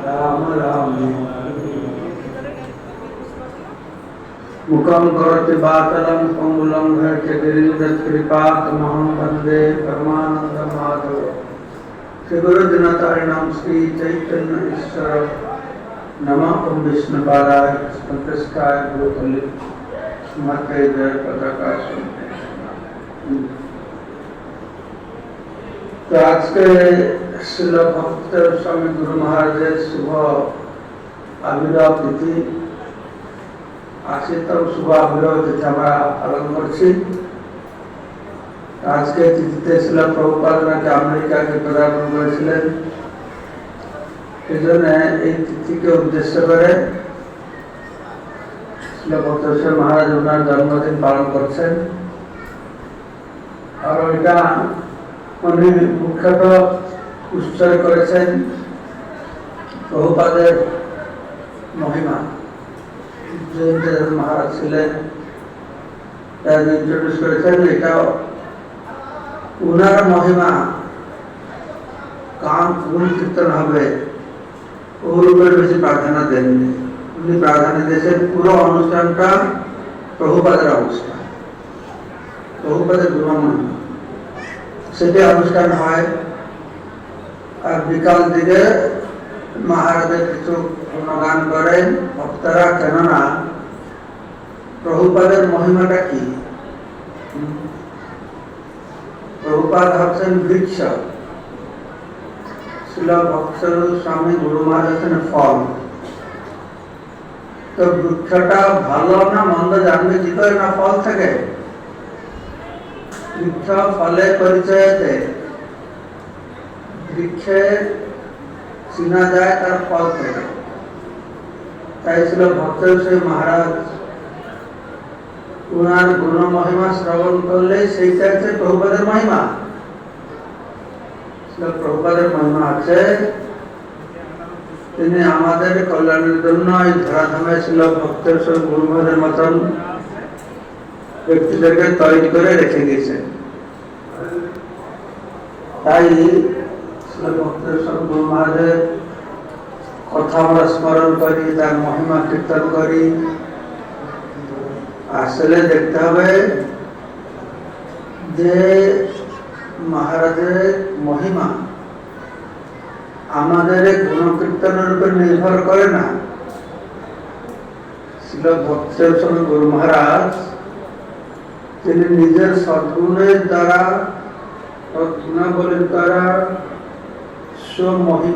राम राम मुखं करोति वातलं पंगुलं कृपातमहं वन्दे परमानन्दमाधव श्री गुरु दिनतारिणां श्री चैतन्य ईश्वर नमः ओं विष्णुपादाय कृष्णपृष्ठाय भूतले स्मृते जय पताका। तो आज के श्रील भक्त स्वामी गुरु महाराज शुभ आविर्भाव तिथि आशीतम शुभ आविर्भाव तिथि আমরা পালন করছি। আজকে তিথিতে শ্রীল প্রভুপাদ নাকি আমেরিকাকে পদার্পণ করেছিলেন, সেজন্য এই তিথিকে উদ্দেশ্য করে শ্রীল ভক্ত স্বামী মহারাজ ওনার জন্মদিন পালন করছেন। আর এটা উনি মুখ্যত উৎসর্গ করেছেন প্রভুপাদের মহিমা। জয়ন্ত মহারাজ ছিলেন, ইন্ট্রোডিউস করেছেন। এটা উনার মহিমা গান গুণ কীর্তন হবে ওর উপরে বেশি প্রাধান্য দেননি। উনি প্রাধান্য দিয়েছেন পুরো অনুষ্ঠানটা প্রভুপাদের অনুষ্ঠান, প্রভুপাদের গুণ মহিমা, সেটি অনুষ্ঠান হয়। আর বিকাল দিকে মহারাজের কিছু গুণগান করেন ভক্তরা, কেননা প্রভুপাদের মহিমাটা কি? প্রভুপাদ হচ্ছেন বৃক্ষ, শ্রীল ভক্ত স্বামী গুরু মহারাজ হচ্ছেন ফল। তো বৃক্ষটা ভালো না মন্দ জানবে কি করে? না ফল থেকে। বৃক্ষ ফলে পরিচয় দেয়, বৃক্ষে চিনা যায় তার ফল থেকে। তাই ছিল ভক্ত সেই মহারাজ উনার গুণ মহিমা শ্রবণ করলে সেইটা হচ্ছে প্রভুপাদের মহিমা। প্রভুপাদের মহিমা আছে তিনি আমাদের কল্যাণের জন্য এই ধরাধামে ছিল ভক্তের সব গুরুভাদের মতন ব্যক্তিদেরকে তৈরি করে রেখে দিয়েছেন। তাই ভক্তের সব গুরু মহারাজের কথা আমরা স্মরণ করি, তার মহিমা কীর্তন করি। আসলে দেখতে হবে যে মহারাজের মহিমা আমাদের গুণকীর্তনের উপর নির্ভর করে না। ছিল ভক্তের সঙ্গে গুরু মহারাজ তিনি নিজের সদ্গুণের দ্বারা, সদ্গুণাবলীর দ্বারা স্বমহিমা